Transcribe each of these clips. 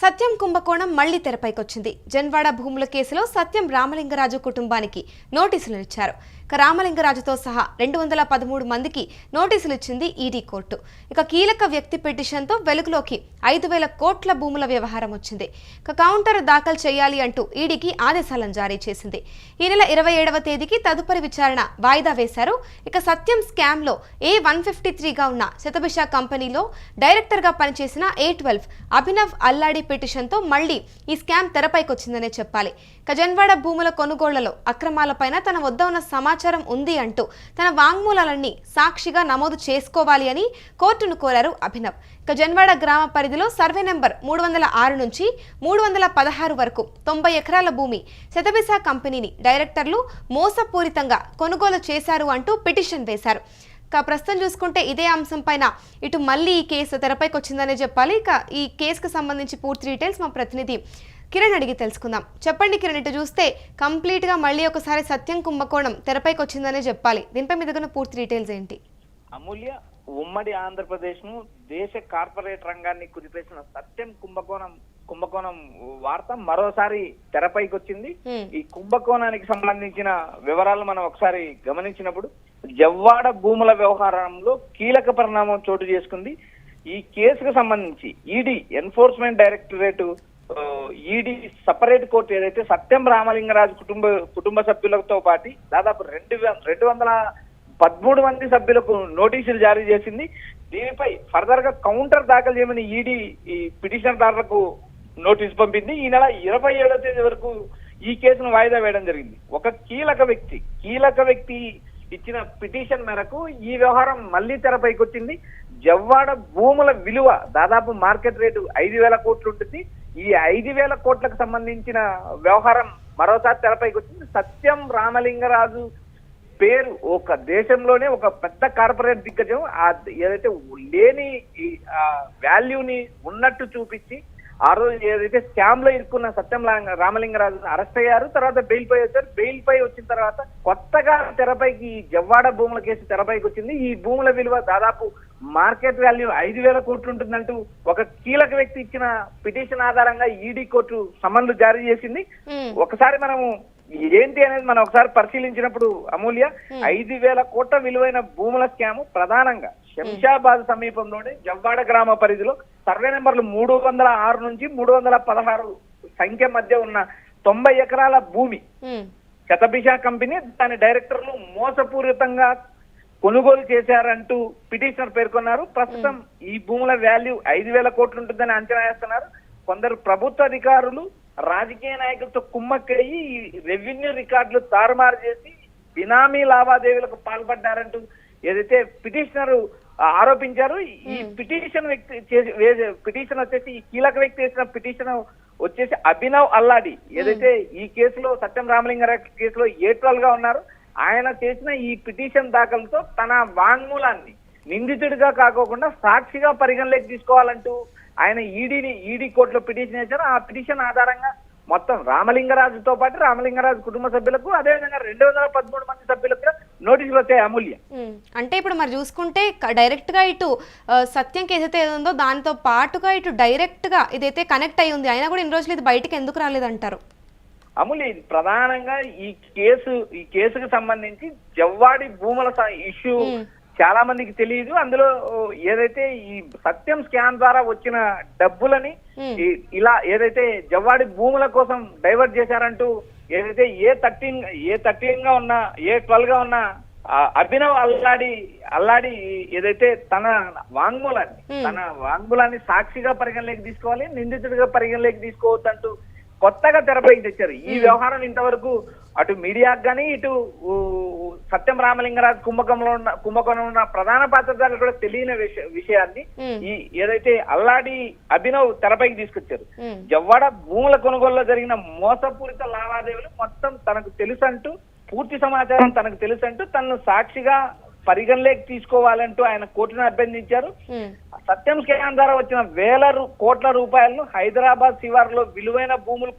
సత్యం కుంభకోణం మళ్లీ తెరపైకొచ్చింది. జన్వాడ భూముల కేసులో సత్యం రామలింగరాజు కుటుంబానికి నోటీసులు ఇచ్చారు. రామలింగరాజుతో సహా 213 మందికి నోటీసులు ఇచ్చింది ఈడీ కోర్టు. ఇక కీలక వ్యక్తి పిటిషన్తో వెలుగులోకి 5,000 కోట్ల భూముల వ్యవహారం వచ్చింది. కౌంటర్ దాఖలు చేయాలి అంటూ ఈడీకి ఆదేశాలను జారీ చేసింది. ఈ నెల 27వ తేదీకి తదుపరి విచారణ వాయిదా వేశారు. ఇక సత్యం స్కామ్ లో A153గా ఉన్న శతభిష కంపెనీలో డైరెక్టర్ గా పనిచేసిన A12 అభినవ్ అల్లాడి పిటిషన్తో మళ్లీ ఈ స్కామ్ తెరపైకొచ్చిందనే చెప్పాలి. జన్వాడ భూముల కొనుగోళ్లలో అక్రమాలపైన తన వద్ద ఉన్న సమాచారం ఉంది అంటూ తన వాంగ్మూలాలన్నీ సాక్షిగా నమోదు చేసుకోవాలి అని కోర్టును కోరారు అభినవ్. జన్వాడ గ్రామ పరిధిలో సర్వే నెంబర్ 306 నుంచి 316 వరకు 90 ఎకరాల భూమి శతభిష కంపెనీని డైరెక్టర్లు మోసపూరితంగా కొనుగోలు చేశారు అంటూ పిటిషన్ వేశారు. ప్రస్తుతం చూసుకుంటే ఇదే అంశం పైన ఇటు మళ్ళీ ఈ కేసు తెరపైకి వచ్చిందనే చెప్పాలి. ఈ కేసుకు సంబంధించి పూర్తి డీటెయిల్స్ మా ప్రతినిధి కిరణ్ అడిగి తెలుసుకుందాం. చెప్పండి కిరణ్, ఇటు చూస్తే కంప్లీట్ గా మళ్ళీ ఒకసారి సత్యం కుంభకోణం తెరపైకి వచ్చిందనే చెప్పాలి. దీనిపై మీ దగ్గర పూర్తి డీటెయిల్స్ ఏంటి? అమూల్య, ఉమ్మడి ఆంధ్రప్రదేశ్ ను దేశ కార్పొరేట్ రంగాన్ని కుదిపేసిన సత్యం కుంభకోణం వార్త మరోసారి తెరపైకి వచ్చింది. ఈ కుంభకోణానికి సంబంధించిన వివరాలు మనం ఒకసారి గమనించినప్పుడు జవ్వాడ భూముల వ్యవహారంలో కీలక పరిణామం చోటు చేసుకుంది. ఈ కేసుకు సంబంధించి ED enforcement directorate ED separate court ఏదైతే సత్యం రామలింగరాజు కుటుంబ సభ్యులతో పాటు దాదాపు 213 మంది సభ్యులకు నోటీసులు జారీ చేసింది. దీనిపై ఫర్దర్ గా కౌంటర్ దాఖలు చేయమని ఈడీ ఈ పిటిషనర్దారులకు నోటీసు పంపింది. ఈ నెల 27వ తేదీ వరకు ఈ కేసును వాయిదా వేయడం జరిగింది. ఒక కీలక వ్యక్తి ఇచ్చిన పిటిషన్ మేరకు ఈ వ్యవహారం మళ్లీ తెరపైకి వచ్చింది. జవ్వాడ భూముల విలువ దాదాపు మార్కెట్ రేటు 5,000 కోట్లు ఉంటుంది. ఈ 5,000 కోట్లకు సంబంధించిన వ్యవహారం మరోసారి తెరపైకి వచ్చింది. సత్యం రామలింగరాజు పేరు ఒక దేశంలోనే ఒక పెద్ద కార్పొరేట్ దిగ్గజం ఏదైతే లేని వాల్యూని ఉన్నట్టు చూపించి ఆ రోజు ఏదైతే స్కామ్ లో ఇరుక్కున్న సత్యం రామలింగరాజు అరెస్ట్ అయ్యారు. తర్వాత బెయిల్ పై వచ్చారు. బెయిల్ పై వచ్చిన తర్వాత కొత్తగా తెరపైకి జవ్వాడ భూముల కేసు తెరపైకి వచ్చింది. ఈ భూముల విలువ దాదాపు మార్కెట్ వాల్యూ 5,000 కోట్లు ఉంటుందంటూ ఒక కీలక వ్యక్తి ఇచ్చిన పిటిషన్ ఆధారంగా ఈడీ కోర్టు సమన్లు జారీ చేసింది. ఒకసారి మనము ఏంటి అనేది మనం ఒకసారి పరిశీలించినప్పుడు అమూల్య, 5,000 కోట్ల విలువైన భూముల స్కామ్ ప్రధానంగా శంషాబాద్ సమీపంలోని జవ్వాడ గ్రామ పరిధిలో సర్వే నెంబర్లు 306 నుంచి 316 సంఖ్య మధ్య ఉన్న 90 ఎకరాల భూమి శతభిష కంపెనీ దాని డైరెక్టర్లు మోసపూరితంగా కొనుగోలు చేశారంటూ పిటిషనర్ పేర్కొన్నారు. ప్రస్తుతం ఈ భూముల వాల్యూ 5,000 కోట్లు ఉంటుందని అంచనా వేస్తున్నారు. కొందరు ప్రభుత్వ అధికారులు రాజకీయ నాయకులతో కుమ్మక్కయ్యి రెవెన్యూ రికార్డులు తారుమారు చేసి బినామీ లావాదేవీలకు పాల్పడ్డారంటూ ఏదైతే పిటిషనర్ ఆరోపించారు. ఈ పిటిషన్ వచ్చేసి ఈ కీలక వ్యక్తి చేసిన పిటిషన్ వచ్చేసి అభినవ్ అల్లాడి ఏదైతే ఈ కేసులో సత్యం రామలింగారెడ్డి కేసులో A12 గా ఉన్నారు. ఆయన చేసిన ఈ పిటిషన్ దాఖలతో తన వాంగ్మూలాన్ని నిందితుడిగా కాకోకుండా సాక్షిగా పరిగణలోకి తీసుకోవాలంటూ ఆయన ఈడీ కోర్టులో పిటిషన్ వేశారు. ఆ పిటిషన్ ఆధారంగా మొత్తం రామలింగరాజుతో పాటు రామలింగరాజు కుటుంబ సభ్యులకు అదేవిధంగా 213 మంది సభ్యులకు నోటీసులు వచ్చాయి అమూల్య. అంటే ఇప్పుడు మరి చూసుకుంటే డైరెక్ట్ గా ఇటు సత్యం కేసు అయితే ఉందో దాంతో పాటుగా ఇటు డైరెక్ట్ గా ఇదైతే కనెక్ట్ అయి ఉంది. అయినా కూడా ఇన్ని రోజులు ఇది బయటకు ఎందుకు రాలేదంటారు? అమూల్య, ఇది ప్రధానంగా ఈ కేసుకు సంబంధించి జవ్వాడి భూముల ఇష్యూ చాలా మందికి తెలియదు. అందులో ఏదైతే ఈ సత్యం స్కామ్ ద్వారా వచ్చిన డబ్బులని ఇలా ఏదైతే జవ్వాడి భూముల కోసం డైవర్ట్ చేశారంటూ ఏదైతే A13 గా ఉన్న A12 గా ఉన్న అభినవ్ అల్లాడి ఏదైతే తన వాంగ్మూలాన్ని సాక్షిగా పరిగణలోకి తీసుకోవాలి, నిందితుడిగా పరిగణలోకి తీసుకోవద్దంటూ కొత్తగా తెరపైకి తెచ్చారు. ఈ వ్యవహారం ఇంతవరకు అటు మీడియాకు కానీ ఇటు సత్యం రామలింగరాజు కుంభకోణంలో ఉన్న ప్రధాన పాత్రధారులు కూడా తెలియని విషయాన్ని ఈ ఏదైతే అల్లాడి అభినవ్ తెరపైకి తీసుకొచ్చారు. జవ్వాడ భూముల కొనుగోలులో జరిగిన మోసపూరిత లావాదేవీలు మొత్తం తనకు తెలుసంటూ, పూర్తి సమాచారం తనకు తెలుసంటూ తనను సాక్షిగా పరిగణలోకి తీసుకోవాలంటూ ఆయన కోర్టును అభ్యర్థించారు. సత్యం స్కామ్ ద్వారా వచ్చిన 1,000 కోట్ల రూపాయలను హైదరాబాద్ శివారులో విలువైన భూములు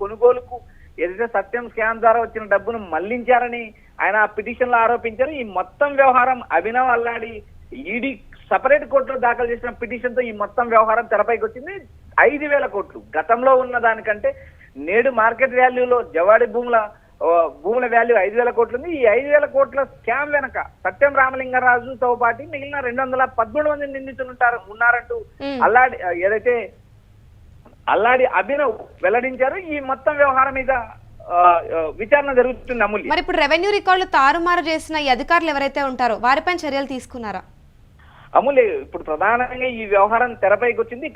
కొనుగోలుకు ఏదైతే సత్యం స్కామ్ ద్వారా వచ్చిన డబ్బును మళ్లించారని ఆయన ఆ పిటిషన్ లో ఆరోపించారు. ఈ మొత్తం వ్యవహారం అభినవ్ అల్లాడి ఈడీ సపరేట్ కోర్టులో దాఖలు చేసిన పిటిషన్ తో ఈ మొత్తం వ్యవహారం తెరపైకి వచ్చింది. 5,000 కోట్లు. గతంలో ఉన్న దానికంటే నేడు మార్కెట్ వాల్యూలో జవాడి భూముల వాల్యూ 5,000 కోట్లు ఉంది. ఈ 5,000 కోట్ల స్కామ్ వెనక సత్యం రామలింగరాజుతో పాటు మిగిలిన 213 మంది నిందితులు ఉన్నారంటూ అల్లాడి అభినవ్ వెల్లడించారు. ఈ మొత్తం వ్యవహారం మీద విచారణ జరుగుతుంది అమూల్య. మరి ఇప్పుడు రెవెన్యూ రికార్డులు తారుమారు చేసిన ఈ అధికారులు ఎవరైతే ఉంటారో వారిపై చర్యలు తీసుకున్నారా? అమూల్య, ఇప్పుడు ప్రధానంగా ఈ వ్యవహారం తెరపైకి వచ్చింది.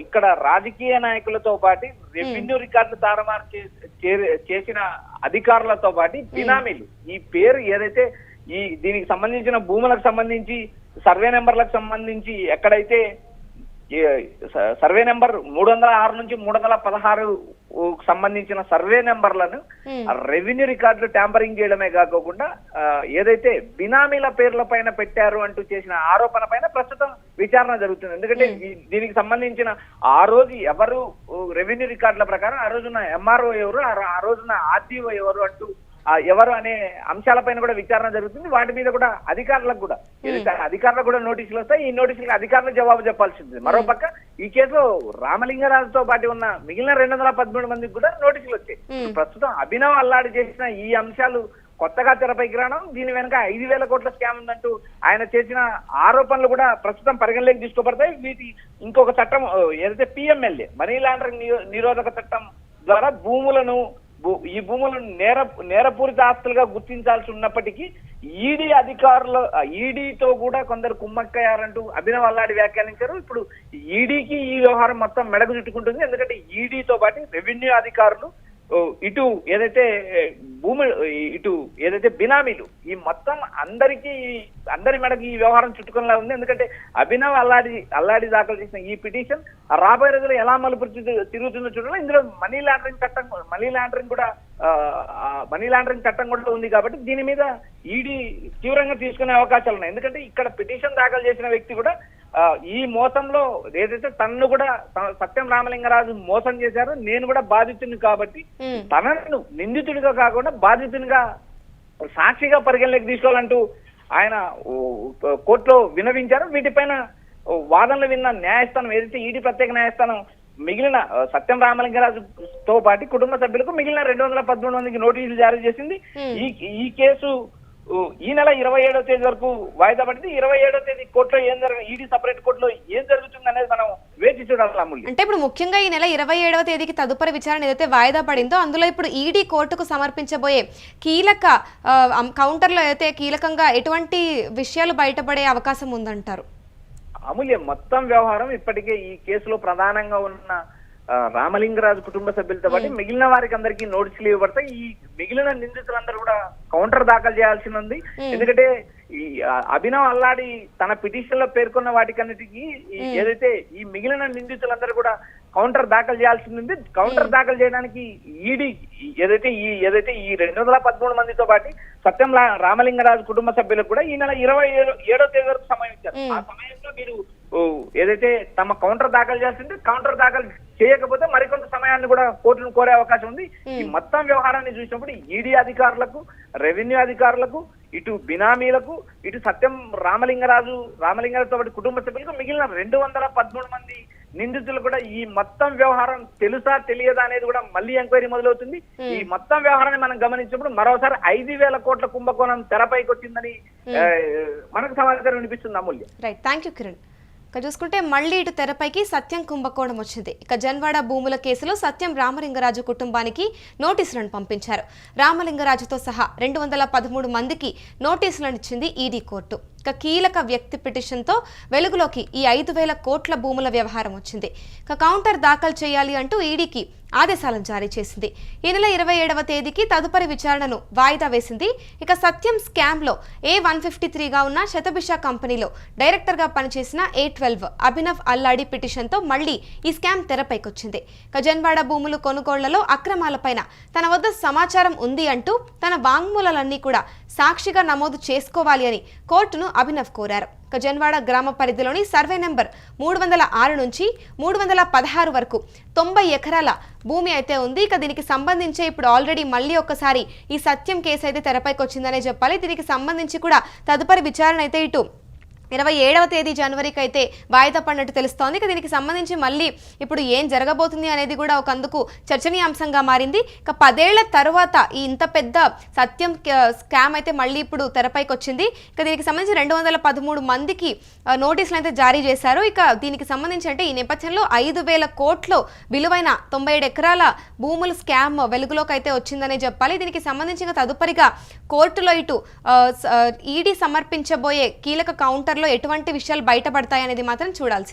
ఇక్కడ రాజకీయ నాయకులతో పాటు రెవెన్యూ రికార్డులు తారుమారు చేసిన అధికారులతో పాటు బినామీలు, ఈ పేరు ఏదైతే దీనికి సంబంధించిన భూములకు సంబంధించి సర్వే నెంబర్లకు సంబంధించి ఎక్కడైతే సర్వే నెంబర్ 306 నుంచి 316 సంబంధించిన సర్వే నెంబర్లను రెవెన్యూ రికార్డులు ట్యాంపరింగ్ చేయడమే కాకుండా ఏదైతే బినామీల పేర్ల పైన పెట్టారు అంటూ చేసిన ఆరోపణ పైన ప్రస్తుతం విచారణ జరుగుతుంది. ఎందుకంటే దీనికి సంబంధించిన ఆ రోజు ఎవరు రెవెన్యూ రికార్డుల ప్రకారం ఆ రోజున ఎంఆర్ఓ ఎవరు, ఆ రోజున ఆర్డీఓ ఎవరు అంటూ ఎవరు అనే అంశాలపైన కూడా విచారణ జరుగుతుంది. వాటి మీద కూడా అధికారులకు కూడా నోటీసులు వస్తాయి. ఈ నోటీసులకు అధికారులు జవాబు చెప్పాల్సింది. మరోపక్క ఈ కేసులో రామలింగరాజుతో పాటు ఉన్న మిగిలిన 213 మందికి కూడా నోటీసులు వచ్చాయి. ప్రస్తుతం అభినవ్ అల్లాడి చేసిన ఈ అంశాలు కొత్తగా తెరపైకి రావడం, దీని వెనక 5,000 కోట్ల స్కామ్ ఉందంటూ ఆయన చేసిన ఆరోపణలు కూడా ప్రస్తుతం పరిగణలోకి తీసుకోబడతాయి. వీటి ఇంకొక చట్టం ఏదైతే పిఎంఎల్ఏ మనీ లాండరింగ్ నిరోధక చట్టం ద్వారా ఈ భూములను నేరపూరిత ఆస్తులుగా గుర్తించాల్సి ఉన్నప్పటికీ ఈడీతో కూడా కొందరు కుమ్మక్కయ్యారంటూ అభినవ్ అల్లాడి వ్యాఖ్యానించారు. ఇప్పుడు ఈడీకి ఈ వ్యవహారం మొత్తం మెడకు చుట్టుకుంటుంది. ఎందుకంటే ఈడీతో పాటు రెవెన్యూ అధికారులు ఇటు ఏదైతే బినామీలు, ఈ మొత్తం అందరి మెడకి ఈ వ్యవహారం చుట్టుకునేలా ఉంది. ఎందుకంటే అభినవ్ అల్లాడి దాఖలు చేసిన ఈ పిటిషన్ రాబోయే రోజుల్లో ఎలా మలుపు తిరుగుతుందో చూడాలి. ఇందులో మనీ లాండరింగ్ చట్టం కూడా ఉంది కాబట్టి దీని మీద ఈడీ తీవ్రంగా తీసుకునే అవకాశాలు ఉన్నాయి. ఎందుకంటే ఇక్కడ పిటిషన్ దాఖలు చేసిన వ్యక్తి కూడా ఈ మోసంలో ఏదైతే తనను కూడా సత్యం రామలింగరాజు మోసం చేశారు, నేను కూడా బాధితుని కాబట్టి తనను నిందితుడిగా కాకుండా బాధితునిగా సాక్షిగా పరిగణలోకి తీసుకోవాలంటూ ఆయన కోర్టులో విన్నవించారు. వీటిపైన వాదనలు విన్న న్యాయస్థానం ఏదైతే ఈడీ ప్రత్యేక న్యాయస్థానం మిగిలిన సత్యం రామలింగరాజుతో పాటు కుటుంబ సభ్యులకు మిగిలిన 213 మందికి నోటీసులు జారీ చేసింది. ఈ కేసు ఈ నెల 27వ తేదీ వరకు వాయిదా పడింది. 27వ తేదీ కోర్టులో ఈడీ సపరేట్ కోర్టులో ఏం జరుగుతుంది అనేది మనం వేచి చూడాలి అమూల్య. అంటే ఇప్పుడు ముఖ్యంగా ఈ నెల 27వ తేదీకి తదుపరి విచారణ ఏదైతే వాయిదా పడిందో అందులో ఇప్పుడు ఈడీ కోర్టుకు సమర్పించబోయే కీలక కౌంటర్లో అయితే కీలకంగా ఎటువంటి విషయాలు బయటపడే అవకాశం ఉందంటారు? అమూల్య, మొత్తం వ్యవహారం ఇప్పటికే ఈ కేసులో ప్రధానంగా ఉన్న రామలింగరాజు కుటుంబ సభ్యులతో పాటు మిగిలిన వారికి అందరికీ నోటీసులు ఇవ్వబడతాయి. ఈ మిగిలిన నిందితులందరూ కూడా కౌంటర్ దాఖలు చేయాల్సి ఉంది. ఎందుకంటే ఈ అభినవ్ అల్లాడి తన పిటిషన్ లో పేర్కొన్న వాటికన్నిటికీ ఏదైతే ఈ మిగిలిన నిందితులందరూ కూడా కౌంటర్ దాఖలు చేయాల్సి ఉంది. కౌంటర్ దాఖలు చేయడానికి ఈడీ ఏదైతే ఈ 213 మందితో పాటు సత్యం రామలింగరాజు కుటుంబ సభ్యులకు కూడా ఈ నెల 27వ తేదీ వరకు సమయం ఇచ్చారు. ఆ సమయంలో మీరు ఏదైతే తమ కౌంటర్ దాఖలు చేస్తుంటే కౌంటర్ దాఖలు చేయకపోతే మరికొంత సమయాన్ని కూడా కోర్టును కోరే అవకాశం ఉంది. ఈ మొత్తం వ్యవహారాన్ని చూసినప్పుడు ఈడీ అధికారులకు, రెవెన్యూ అధికారులకు, ఇటు బినామీలకు, ఇటు సత్యం రామలింగరాజుతో పాటు కుటుంబ సభ్యులకు మిగిలిన 213 మంది నిందితులు కూడా ఈ మొత్తం వ్యవహారం తెలుసా తెలియదా అనేది కూడా మళ్ళీ ఎంక్వైరీ మొదలవుతుంది. ఈ మొత్తం వ్యవహారాన్ని మనం గమనించినప్పుడు మరోసారి 5,000 కోట్ల కుంభకోణం తెరపైకి వచ్చిందని మనకు సమాచారం వినిపిస్తుంది Amulya. Right, thank you Kiran. ఇక చూసుకుంటే మళ్లీ ఇటు తెరపైకి సత్యం కుంభకోణం వచ్చింది. ఇక జన్వాడ భూముల కేసులో సత్యం రామలింగరాజు కుటుంబానికి నోటీసులను పంపించారు. రామలింగరాజుతో సహా 213 మందికి నోటీసులను ఇచ్చింది ఈడీ కోర్టు. ఇక కీలక వ్యక్తి పిటిషన్తో వెలుగులోకి ఈ 5,000 కోట్ల భూముల వ్యవహారం వచ్చింది. ఇక కౌంటర్ దాఖలు చేయాలి అంటూ ఈడీకి ఆదేశాలను జారీ చేసింది. ఈ నెల 27వ తేదీకి తదుపరి విచారణను వాయిదా వేసింది. ఇక సత్యం స్కామ్లో A153గా ఉన్న శతభిష కంపెనీలో డైరెక్టర్గా పనిచేసిన A12 అభినవ్ అల్లాడి పిటిషన్తో మళ్లీ ఈ స్కామ్ తెరపైకొచ్చింది. ఇక జన్వాడ భూములు కొనుగోళ్లలో అక్రమాలపైన తన వద్ద సమాచారం ఉంది అంటూ తన వాంగ్మూలాలన్నీ కూడా సాక్షిగా నమోదు చేసుకోవాలి అని కోర్టును అభినవ్ కోరారు. జన్వాడ గ్రామ పరిధిలోని సర్వే నెంబర్ 306 నుంచి 316 వరకు 90 ఎకరాల భూమి అయితే ఉంది. ఇక దీనికి సంబంధించి ఇప్పుడు ఆల్రెడీ మళ్ళీ ఒక్కసారి ఈ సత్యం కేసు అయితే తెరపైకి వచ్చిందనే చెప్పాలి. దీనికి సంబంధించి కూడా తదుపరి విచారణ అయితే ఇటు 27వ తేదీ జనవరికి అయితే వాయిదా పడినట్టు తెలుస్తోంది. ఇక దీనికి సంబంధించి మళ్ళీ ఇప్పుడు ఏం జరగబోతుంది అనేది కూడా ఒక అందుకు చర్చనీయాంశంగా మారింది. ఇక 10 ఏళ్ల తర్వాత ఈ ఇంత పెద్ద సత్యం స్కామ్ అయితే మళ్ళీ ఇప్పుడు తెరపైకి వచ్చింది. ఇక దీనికి సంబంధించి 213 మందికి నోటీసులు అయితే జారీ చేశారు. ఇక దీనికి సంబంధించి అంటే ఈ నేపథ్యంలో 5,000 కోట్లు విలువైన 97 ఎకరాల భూముల స్కామ్ వెలుగులోకి అయితే వచ్చిందనే చెప్పాలి. దీనికి సంబంధించి తదుపరిగా కోర్టులో ఇటు ఈడీ సమర్పించబోయే కీలక కౌంటర్ ఎటువంటి విషయాలు బయటపడతాయి అనేది మాత్రం చూడాల్సి